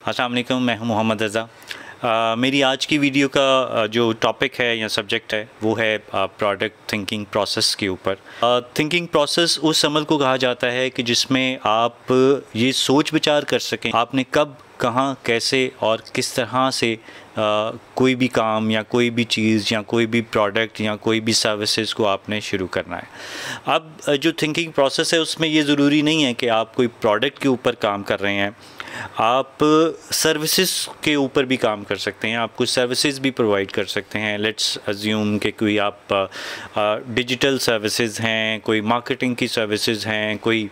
अस्सलाम वालेकुम, मैं हूं मोहम्मद रज़ा। मेरी आज की वीडियो का जो टॉपिक है या सब्जेक्ट है वो है प्रोडक्ट थिंकिंग प्रोसेस के ऊपर। थिंकिंग प्रोसेस उस अमल को कहा जाता है कि जिसमें आप ये सोच विचार कर सकें आपने कब, कहाँ, कैसे और किस तरह से कोई भी काम या कोई भी चीज़ या कोई भी प्रोडक्ट या कोई भी सर्विसेज को आपने शुरू करना है। अब जो थिंकिंग प्रोसेस है उसमें ये ज़रूरी नहीं है कि आप कोई प्रोडक्ट के ऊपर काम कर रहे हैं, आप सर्विसेज के ऊपर भी काम कर सकते हैं, आप कुछ सर्विसेज भी प्रोवाइड कर सकते हैं। लेट्स अज्यूम कि कोई आप डिजिटल सर्विसेज हैं, कोई मार्केटिंग की सर्विसेज हैं, कोई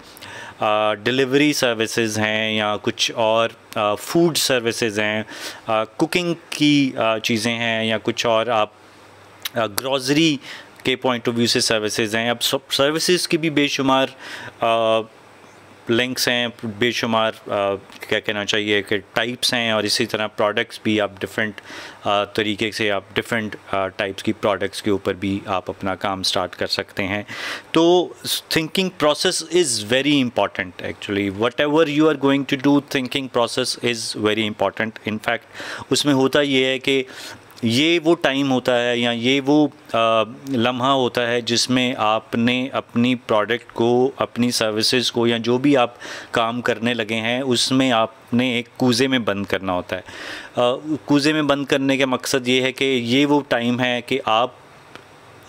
डिलीवरी सर्विसेज हैं या कुछ और फूड सर्विसेज हैं, कुकिंग की चीज़ें हैं या कुछ और आप ग्रॉसरी के पॉइंट ऑफ व्यू से सर्विसेज हैं। अब सर्विसेज की भी बेशुमार लिंक्स हैं, बेशुमार क्या कहना चाहिए कि टाइप्स हैं, और इसी तरह प्रोडक्ट्स भी आप डिफरेंट तरीके से आप डिफरेंट टाइप्स की प्रोडक्ट्स के ऊपर भी आप अपना काम स्टार्ट कर सकते हैं। तो thinking process is very important actually. Whatever you are going to do, thinking process is very important. In fact उसमें होता ये है कि ये वो टाइम होता है या ये वो लम्हा होता है जिसमें आपने अपनी प्रोडक्ट को, अपनी सर्विसेज को या जो भी आप काम करने लगे हैं उसमें आपने एक कूज़े में बंद करना होता है। कूज़े में बंद करने का मकसद ये है कि ये वो टाइम है कि आप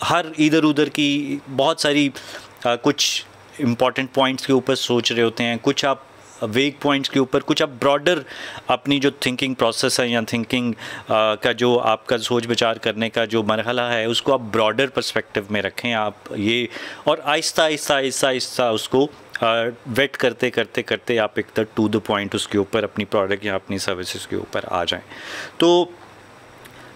हर इधर उधर की बहुत सारी कुछ इम्पॉर्टेंट पॉइंट्स के ऊपर सोच रहे होते हैं, कुछ आप वेग पॉइंट्स के ऊपर, कुछ आप ब्रॉडर अपनी जो थिंकिंग प्रोसेस है या थिंकिंग का जो आपका सोच विचार करने का जो मरहला है उसको आप ब्रॉडर पर्सपेक्टिव में रखें आप ये, और आहिस्ता आहिस्ता आहिस्ता आहिस्ता उसको वेट करते करते करते आप एक तक टू द पॉइंट उसके ऊपर अपनी प्रोडक्ट या अपनी सर्विसेज के ऊपर आ जाएं। तो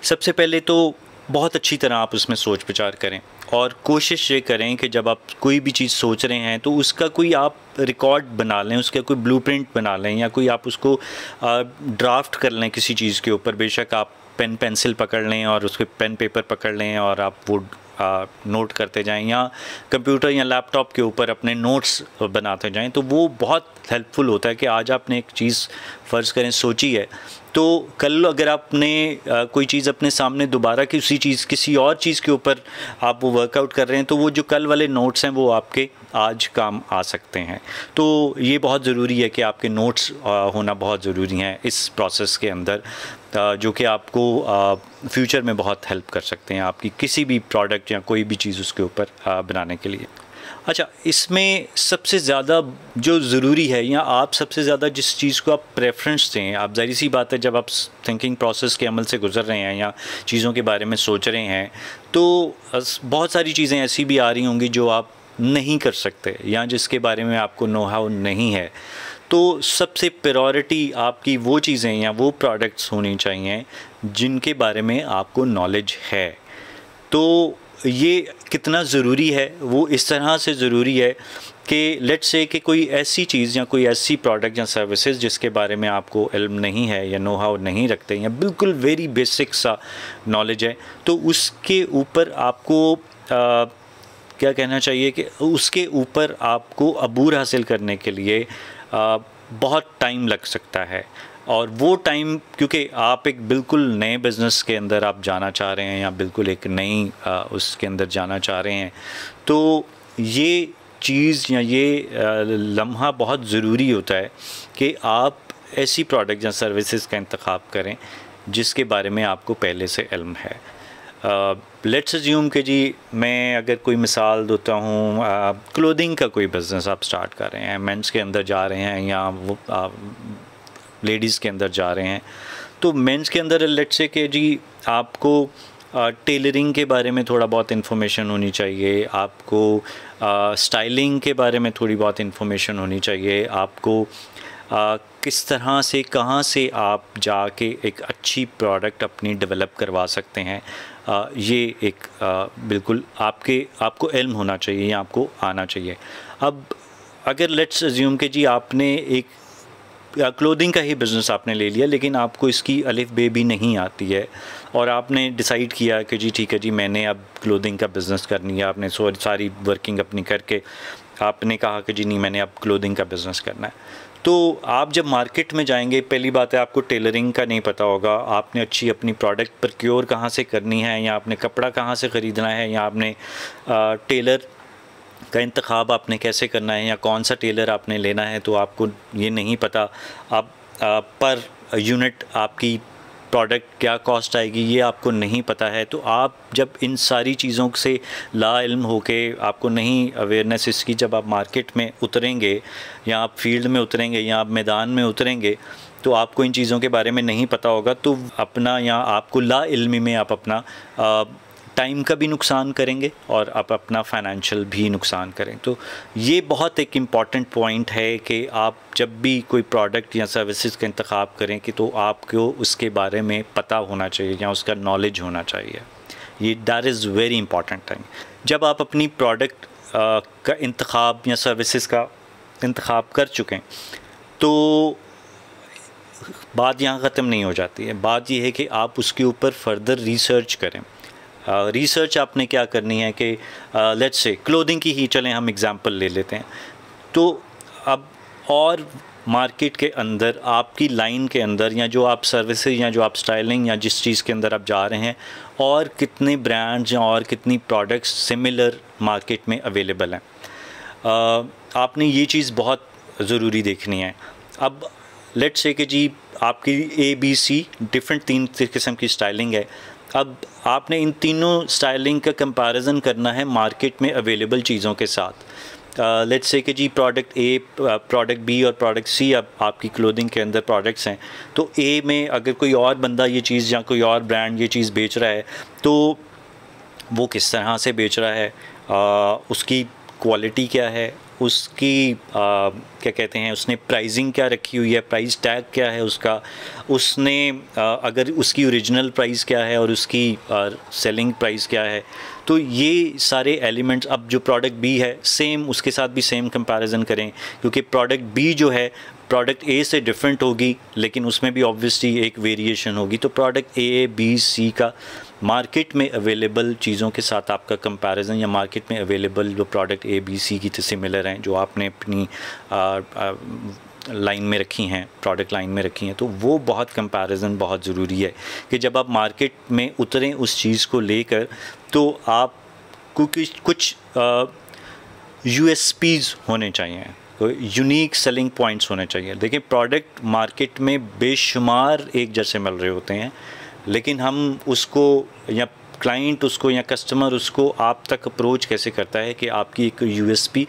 सबसे पहले तो बहुत अच्छी तरह आप उसमें सोच विचार करें और कोशिश ये करें कि जब आप कोई भी चीज़ सोच रहे हैं तो उसका कोई आप रिकॉर्ड बना लें, उसका कोई ब्लूप्रिंट बना लें या कोई आप उसको ड्राफ्ट कर लें किसी चीज़ के ऊपर। बेशक आप पेन पेंसिल पकड़ लें और उसके पेन पेपर पकड़ लें और आप वो नोट करते जाएं या कंप्यूटर या लैपटॉप के ऊपर अपने नोट्स बनाते जाएं, तो वो बहुत हेल्पफुल होता है कि आज आपने एक चीज़ फ़र्ज़ करें सोची है तो कल अगर आपने कोई चीज़ अपने सामने दोबारा किसी और चीज़ के ऊपर आप वो वर्कआउट कर रहे हैं तो वो जो कल वाले नोट्स हैं वो आपके आज काम आ सकते हैं। तो ये बहुत ज़रूरी है कि आपके नोट्स होना बहुत ज़रूरी हैं इस प्रोसेस के अंदर, जो कि आपको फ्यूचर में बहुत हेल्प कर सकते हैं आपकी किसी भी प्रोडक्ट या कोई भी चीज़ उसके ऊपर बनाने के लिए। अच्छा, इसमें सबसे ज़्यादा जो ज़रूरी है या आप सबसे ज़्यादा जिस चीज़ को आप प्रेफरेंस दें, आप ज़ाहिर सी बात है जब आप थिंकिंग प्रोसेस के अमल से गुज़र रहे हैं या चीज़ों के बारे में सोच रहे हैं तो बहुत सारी चीज़ें ऐसी भी आ रही होंगी जो आप नहीं कर सकते या जिसके बारे में आपको नो हाउ नहीं है। तो सबसे प्रायोरिटी आपकी वो चीज़ें या वो प्रोडक्ट्स होनी चाहिए जिनके बारे में आपको नॉलेज है। तो ये कितना ज़रूरी है वो इस तरह से ज़रूरी है कि लेट्स से कि कोई ऐसी चीज़ या कोई ऐसी प्रोडक्ट या सर्विसेज जिसके बारे में आपको इल्म नहीं है या नो हाउ नहीं रखते या बिल्कुल वेरी बेसिक सा नॉलेज है, तो उसके ऊपर आपको क्या कहना चाहिए कि उसके ऊपर आपको अबूर हासिल करने के लिए बहुत टाइम लग सकता है। और वो टाइम क्योंकि आप एक बिल्कुल नए बिज़नेस के अंदर आप जाना चाह रहे हैं या बिल्कुल एक नई उसके अंदर जाना चाह रहे हैं, तो ये चीज़ या ये लम्हा बहुत ज़रूरी होता है कि आप ऐसी प्रोडक्ट या सर्विसेज का इंतखाब करें जिसके बारे में आपको पहले से इल्म है। लेट्स अज्यूम कि जी मैं अगर कोई मिसाल देता हूँ, क्लोथिंग का कोई बिज़नेस आप स्टार्ट कर रहे हैं, मेंस के अंदर जा रहे हैं या वो लेडीज़ के अंदर जा रहे हैं, तो मेंस के अंदर लेट्स से कि जी आपको टेलरिंग के बारे में थोड़ा बहुत इन्फॉर्मेशन होनी चाहिए, आपको स्टाइलिंग के बारे में थोड़ी बहुत इन्फॉर्मेशन होनी चाहिए, आपको किस तरह से कहाँ से आप जाके एक अच्छी प्रोडक्ट अपनी डेवलप करवा सकते हैं, ये एक बिल्कुल आपको इल्म होना चाहिए या आपको आना चाहिए। अब अगर लेट्स अज्यूम कि जी आपने एक क्लोथिंग का ही बिज़नेस आपने ले लिया लेकिन आपको इसकी अलिफ बे भी नहीं आती है और आपने डिसाइड किया कि जी ठीक है जी मैंने अब क्लोथिंग का बिज़नेस करनी है, आपने सारी वर्किंग अपनी करके आपने कहा कि जी नहीं मैंने अब क्लोथिंग का बिज़नेस करना है, तो आप जब मार्केट में जाएंगे, पहली बात है आपको टेलरिंग का नहीं पता होगा, आपने अच्छी अपनी प्रोडक्ट प्रोक्योर कहाँ से करनी है, या आपने कपड़ा कहाँ से ख़रीदना है, या आपने टेलर का इंतखाब आपने कैसे करना है, या कौन सा टेलर आपने लेना है, तो आपको ये नहीं पता। आप पर यूनिट आपकी प्रोडक्ट क्या कॉस्ट आएगी ये आपको नहीं पता है। तो आप जब इन सारी चीज़ों से लाइल्म होके, आपको नहीं अवेयरनेस इसकी, जब आप मार्केट में उतरेंगे या आप फील्ड में उतरेंगे या आप मैदान में उतरेंगे, तो आपको इन चीज़ों के बारे में नहीं पता होगा, तो अपना या आपको लाइल्मी में आप अपना टाइम का भी नुकसान करेंगे और आप अपना फाइनेंशियल भी नुकसान करें। तो ये बहुत एक इम्पॉर्टेंट पॉइंट है कि आप जब भी कोई प्रोडक्ट या सर्विसेज का इंतखाब करें कि तो आपको उसके बारे में पता होना चाहिए या उसका नॉलेज होना चाहिए। ये that is very important thing. जब आप अपनी प्रोडक्ट का इंतखाब या सर्विसेज का इंतखाब कर चुकें तो बात यहाँ ख़त्म नहीं हो जाती है। बात ये है कि आप उसके ऊपर फर्दर रिसर्च करें। रिसर्च आपने क्या करनी है कि लेट्स से क्लोथिंग की ही चलें, हम एग्ज़ाम्पल ले लेते हैं। तो अब और मार्केट के अंदर, आपकी लाइन के अंदर, या जो आप सर्विसेज या जो आप स्टाइलिंग या जिस चीज़ के अंदर आप जा रहे हैं, और कितने ब्रांड्स या और कितनी प्रोडक्ट्स सिमिलर मार्केट में अवेलेबल हैं, आपने ये चीज़ बहुत ज़रूरी देखनी है। अब लेट्स से कि जी आपकी ABC डिफरेंट 3 किस्म की स्टाइलिंग है। अब आपने इन तीनों स्टाइलिंग का कंपैरिजन करना है मार्केट में अवेलेबल चीज़ों के साथ। लेट्स से कि जी प्रोडक्ट A, प्रोडक्ट B और प्रोडक्ट C अब आपकी क्लोथिंग के अंदर प्रोडक्ट्स हैं, तो A में अगर कोई और बंदा ये चीज़ या कोई और ब्रांड ये चीज़ बेच रहा है, तो वो किस तरह से बेच रहा है, उसकी क्वालिटी क्या है, उसकी क्या कहते हैं, उसने प्राइसिंग क्या रखी हुई है, प्राइस टैग क्या है उसका, उसने अगर उसकी ओरिजिनल प्राइस क्या है और उसकी सेलिंग प्राइस क्या है। तो ये सारे एलिमेंट्स, अब जो प्रोडक्ट B है सेम उसके साथ भी सेम कंपैरिजन करें, क्योंकि प्रोडक्ट B जो है प्रोडक्ट A से डिफरेंट होगी, लेकिन उसमें भी ऑब्वियसली एक वेरिएशन होगी। तो प्रोडक्ट A, B, C का मार्केट में अवेलेबल चीज़ों के साथ आपका कंपैरिजन, या मार्केट में अवेलेबल जो प्रोडक्ट A, B, C की सिमिलर हैं, जो आपने अपनी लाइन में रखी हैं, प्रोडक्ट लाइन में रखी हैं, तो वो बहुत कंपैरिजन बहुत ज़रूरी है कि जब आप मार्केट में उतरें उस चीज़ को लेकर, तो आपको कुछ USPs होने चाहिए, यूनिक सेलिंग पॉइंट्स होने चाहिए। देखिए, प्रोडक्ट मार्केट में बेशुमार एक जैसे मिल रहे होते हैं, लेकिन हम उसको, या क्लाइंट उसको, या कस्टमर उसको आप तक अप्रोच कैसे करता है कि आपकी एक USP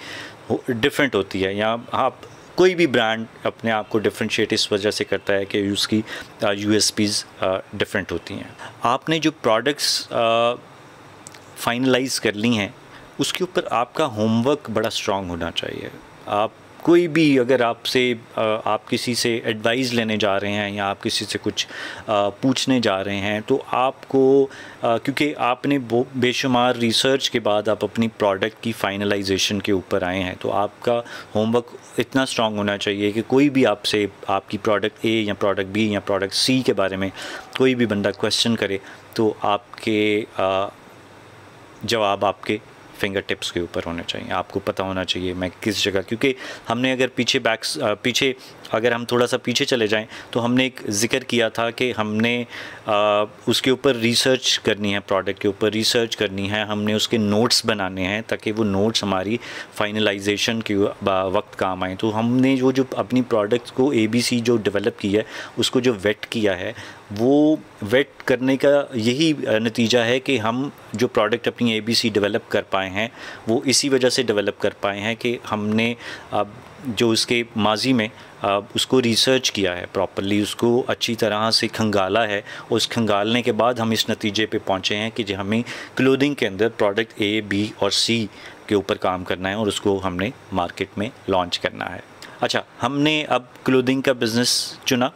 डिफरेंट होती है, या आप कोई भी ब्रांड अपने आप को डिफरेंशिएट इस वजह से करता है कि उसकी USPs डिफरेंट होती हैं। आपने जो प्रोडक्ट्स फाइनलाइज कर ली हैं, उसके ऊपर आपका होमवर्क बड़ा स्ट्रॉन्ग होना चाहिए। आप कोई भी, अगर आपसे आप किसी से एडवाइस लेने जा रहे हैं या आप किसी से कुछ पूछने जा रहे हैं, तो आपको क्योंकि आपने बेशुमार रिसर्च के बाद आप अपनी प्रोडक्ट की फाइनलाइजेशन के ऊपर आए हैं, तो आपका होमवर्क इतना स्ट्रांग होना चाहिए कि कोई भी आपसे आपकी प्रोडक्ट A या प्रोडक्ट B या प्रोडक्ट C के बारे में कोई भी बंदा क्वेश्चन करे, तो आपके जवाब आपके फिंगर टिप्स के ऊपर होने चाहिए। आपको पता होना चाहिए मैं किस जगह, क्योंकि हमने अगर पीछे अगर हम थोड़ा सा पीछे चले जाएं, तो हमने एक ज़िक्र किया था कि हमने उसके ऊपर रिसर्च करनी है, प्रोडक्ट के ऊपर रिसर्च करनी है, हमने उसके नोट्स बनाने हैं ताकि वो नोट्स हमारी फाइनलाइजेशन के वक्त काम आए। तो हमने वो जो अपनी प्रोडक्ट को ABC जो डेवलप की है, उसको जो वेट किया है, वो वेट करने का यही नतीजा है कि हम जो प्रोडक्ट अपनी ABC डेवलप कर पाए हैं, वो इसी वजह से डेवलप कर पाए हैं कि हमने जो उसके माजी में उसको रिसर्च किया है, प्रॉपर्ली उसको अच्छी तरह से खंगाला है, और उस खंगालने के बाद हम इस नतीजे पे पहुँचे हैं कि जो हमें क्लोथिंग के अंदर प्रोडक्ट A, B और C के ऊपर काम करना है और उसको हमने मार्केट में लॉन्च करना है। अच्छा, हमने अब क्लोथिंग का बिज़नेस चुना,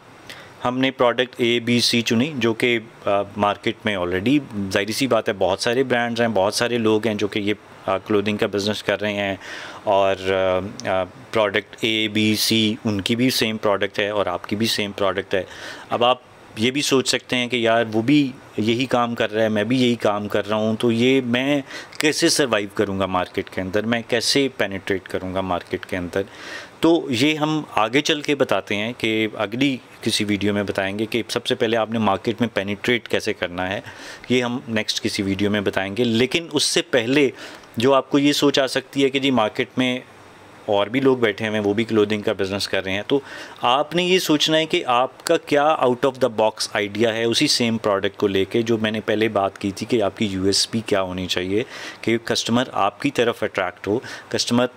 हमने प्रोडक्ट A, B, C चुनी, जो कि मार्केट में ऑलरेडी ज़ाहिर सी बात है बहुत सारे ब्रांड्स हैं, बहुत सारे लोग हैं जो कि ये क्लोथिंग का बिज़नेस कर रहे हैं, और प्रोडक्ट A, B, C उनकी भी सेम प्रोडक्ट है और आपकी भी सेम प्रोडक्ट है। अब आप ये भी सोच सकते हैं कि यार वो भी यही काम कर रहा है, मैं भी यही काम कर रहा हूँ, तो ये मैं कैसे सर्वाइव करूँगा मार्केट के अंदर, मैं कैसे पेनिट्रेट करूँगा मार्केट के अंदर। तो ये हम आगे चल के बताते हैं कि अगली किसी वीडियो में बताएंगे कि सबसे पहले आपने मार्केट में पेनिट्रेट कैसे करना है, ये हम नेक्स्ट किसी वीडियो में बताएंगे। लेकिन उससे पहले जो आपको ये सोच आ सकती है कि जी मार्केट में और भी लोग बैठे हुए हैं, वो भी क्लोथिंग का बिज़नेस कर रहे हैं, तो आपने ये सोचना है कि आपका क्या out of the box idea है उसी सेम प्रोडक्ट को लेके, जो मैंने पहले बात की थी कि आपकी यूएसपी क्या होनी चाहिए कि कस्टमर आपकी तरफ अट्रैक्ट हो, कस्टमर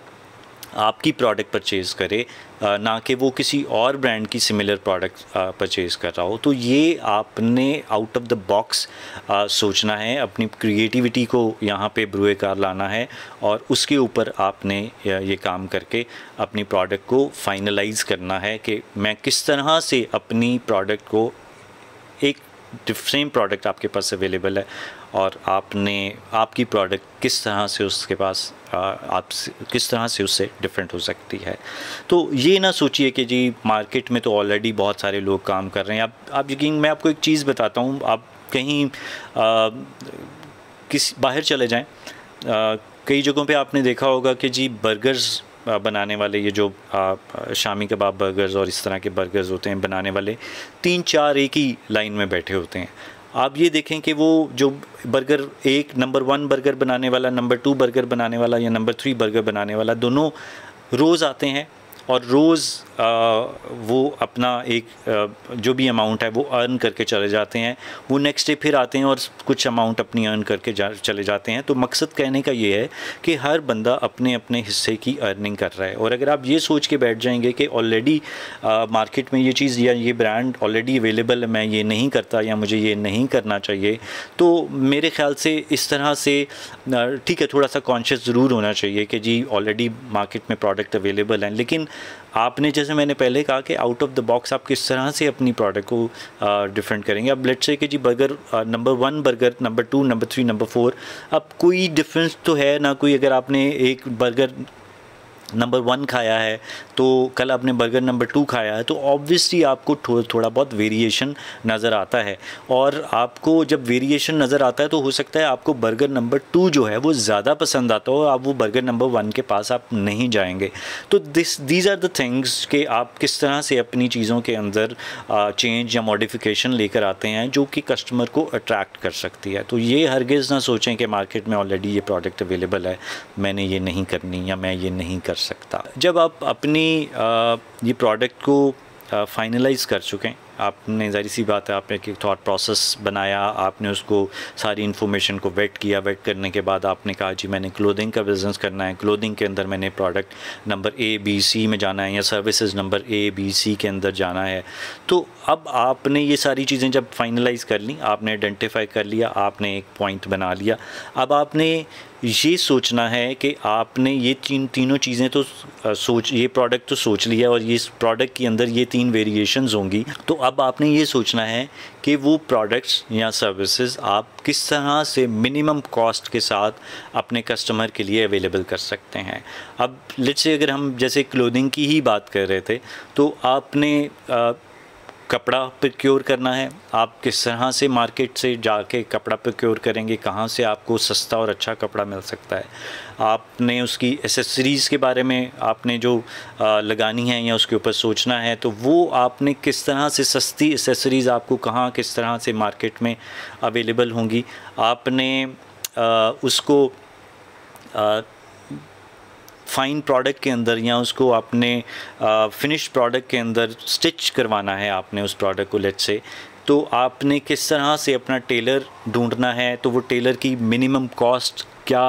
आपकी प्रोडक्ट परचेज़ करे, ना कि वो किसी और ब्रांड की सिमिलर प्रोडक्ट परचेज़ कर रहा हो। तो ये आपने आउट ऑफ द बॉक्स सोचना है, अपनी क्रिएटिविटी को यहाँ पे ब्रुए कार लाना है और उसके ऊपर आपने ये काम करके अपनी प्रोडक्ट को फाइनलाइज़ करना है कि मैं किस तरह से अपनी प्रोडक्ट को, एक सेम प्रोडक्ट आपके पास अवेलेबल है और आपकी प्रोडक्ट किस तरह से उसके पास आप किस तरह से उससे डिफरेंट हो सकती है। तो ये ना सोचिए कि जी मार्केट में तो ऑलरेडी बहुत सारे लोग काम कर रहे हैं। आप यकीन, मैं आपको एक चीज़ बताता हूँ, आप कहीं बाहर चले जाएं, कई जगहों पे आपने देखा होगा कि जी बर्गर्स बनाने वाले, ये जो शामी कबाब बर्गर्स और इस तरह के बर्गर्स होते हैं बनाने वाले, 3-4 एक ही लाइन में बैठे होते हैं। आप ये देखें कि वो जो बर्गर, एक नंबर 1 बर्गर बनाने वाला, नंबर 2 बर्गर बनाने वाला या नंबर 3 बर्गर बनाने वाला, दोनों रोज़ आते हैं और रोज़ वो अपना एक जो भी अमाउंट है वो अर्न करके चले जाते हैं। वो नेक्स्ट डे फिर आते हैं और कुछ अमाउंट अपनी अर्न करके चले जाते हैं। तो मकसद कहने का ये है कि हर बंदा अपने अपने हिस्से की अर्निंग कर रहा है। और अगर आप ये सोच के बैठ जाएंगे कि ऑलरेडी मार्केट में ये चीज़ या ये ब्रांड ऑलरेडी अवेलेबल है, मैं ये नहीं करता या मुझे ये नहीं करना चाहिए, तो मेरे ख़्याल से इस तरह से ठीक है, थोड़ा सा कॉन्शियस ज़रूर होना चाहिए कि जी ऑलरेडी मार्केट में प्रोडक्ट अवेलेबल हैं, लेकिन आपने, जैसे मैंने पहले कहा कि आउट ऑफ द बॉक्स आप किस तरह से अपनी प्रोडक्ट को डिफरेंट करेंगे। अब लेट्स से कि जी burger, number 1 burger, number 2, number 3, number 4, अब कोई डिफरेंस तो है ना कोई। अगर आपने एक बर्गर नंबर 1 खाया है तो कल आपने बर्गर नंबर 2 खाया है, तो ऑब्वियसली आपको थोड़ा बहुत वेरिएशन नज़र आता है। और आपको जब वेरिएशन नज़र आता है तो हो सकता है आपको बर्गर नंबर 2 जो है वो ज़्यादा पसंद आता हो, आप वो बर्गर नंबर 1 के पास आप नहीं जाएंगे। तो दीज आर द थिंग्स कि आप किस तरह से अपनी चीज़ों के अंदर चेंज या मॉडिफिकेशन लेकर आते हैं जो कि कस्टमर को अट्रैक्ट कर सकती है। तो ये हरगिज़ ना सोचें कि मार्केट में ऑलरेडी ये प्रोडक्ट अवेलेबल है, मैंने ये नहीं करनी या मैं ये नहीं कर सकता। जब आप अपनी ये प्रोडक्ट को फाइनलाइज़ कर चुके हैं, आपने, ज़ाहिर सी बात है, आपने एक थॉट प्रोसेस बनाया, आपने उसको सारी इन्फॉर्मेशन को वेट किया, वेट करने के बाद आपने कहा जी मैंने क्लोथिंग का बिज़नेस करना है, क्लोथिंग के अंदर मैंने प्रोडक्ट नंबर A-B-C में जाना है या सर्विसेज नंबर A-B-C के अंदर जाना है। तो अब आपने ये सारी चीज़ें जब फाइनलाइज़ कर ली, आपने आइडेंटिफाई कर लिया, आपने एक पॉइंट बना लिया, अब आपने ये सोचना है कि आपने ये तीनों चीज़ें तो ये प्रोडक्ट तो सोच लिया और ये प्रोडक्ट के अंदर ये 3 वेरिएशंस होंगी। तो अब आपने ये सोचना है कि वो प्रोडक्ट्स या सर्विसेज आप किस तरह से मिनिमम कॉस्ट के साथ अपने कस्टमर के लिए अवेलेबल कर सकते हैं। अब लेट्स से अगर हम जैसे क्लोथिंग की ही बात कर रहे थे, तो आपने कपड़ा प्रोक्योर करना है, आप किस तरह से मार्केट से जाके कपड़ा प्रोक्योर करेंगे, कहाँ से आपको सस्ता और अच्छा कपड़ा मिल सकता है। आपने उसकी एसेसरीज़ के बारे में आपने जो लगानी है या उसके ऊपर सोचना है, तो वो आपने किस तरह से सस्ती एसेसरीज़ आपको कहाँ किस तरह से मार्केट में अवेलेबल होंगी, आपने उसको फ़ाइन प्रोडक्ट के अंदर या उसको आपने फिनिश प्रोडक्ट के अंदर स्टिच करवाना है आपने उस प्रोडक्ट को, लेट्स से, तो आपने किस तरह से अपना टेलर ढूंढना है, तो वो टेलर की मिनिमम कॉस्ट क्या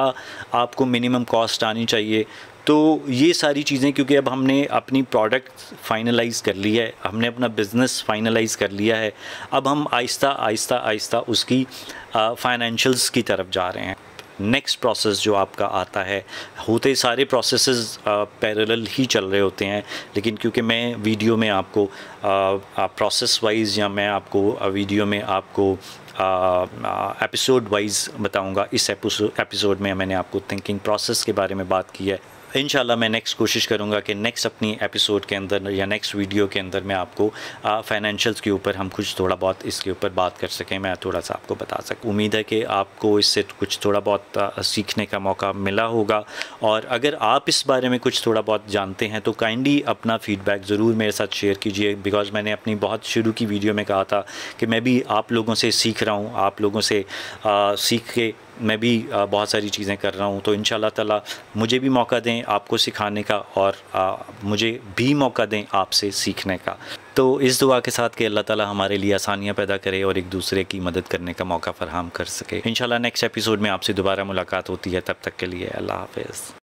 आपको मिनिमम कॉस्ट आनी चाहिए। तो ये सारी चीज़ें, क्योंकि अब हमने अपनी प्रोडक्ट फाइनलाइज़ कर ली है, हमने अपना बिज़नेस फाइनलाइज़ कर लिया है, अब हम आहिस्ता आहिस्ता आहिस्ता उसकी फाइनेंशियल्स की तरफ जा रहे हैं। नेक्स्ट प्रोसेस जो आपका आता है, होते सारे प्रोसेसेस पैरेलल ही चल रहे होते हैं, लेकिन क्योंकि मैं वीडियो में आपको प्रोसेस वाइज या मैं आपको वीडियो में आपको एपिसोड वाइज बताऊंगा, इस एपिसोड में मैंने आपको थिंकिंग प्रोसेस के बारे में बात की है। इंशाल्लाह मैं नेक्स्ट कोशिश करूँगा कि नेक्स्ट अपनी एपिसोड के अंदर या नेक्स्ट वीडियो के अंदर मैं आपको फाइनेंशियल्स के ऊपर हम कुछ थोड़ा बहुत इसके ऊपर बात कर सकें, मैं थोड़ा सा आपको बता सकूँ। उम्मीद है कि आपको इससे कुछ थोड़ा बहुत सीखने का मौका मिला होगा, और अगर आप इस बारे में कुछ थोड़ा बहुत जानते हैं तो काइंडली अपना फ़ीडबैक ज़रूर मेरे साथ शेयर कीजिए, बिकॉज़ मैंने अपनी बहुत शुरू की वीडियो में कहा था कि मैं भी आप लोगों से सीख रहा हूँ, आप लोगों से सीख के मैं भी बहुत सारी चीज़ें कर रहा हूँ। तो इंशाल्लाह ताला मुझे भी मौका दें आपको सिखाने का, और मुझे भी मौका दें आपसे सीखने का। तो इस दुआ के साथ कि अल्लाह ताला हमारे लिए आसानियाँ पैदा करे और एक दूसरे की मदद करने का मौका फ़राहम कर सके। इंशाल्लाह नेक्स्ट एपिसोड में आपसे दोबारा मुलाकात होती है, तब तक के लिए अल्लाह हाफ़िज़।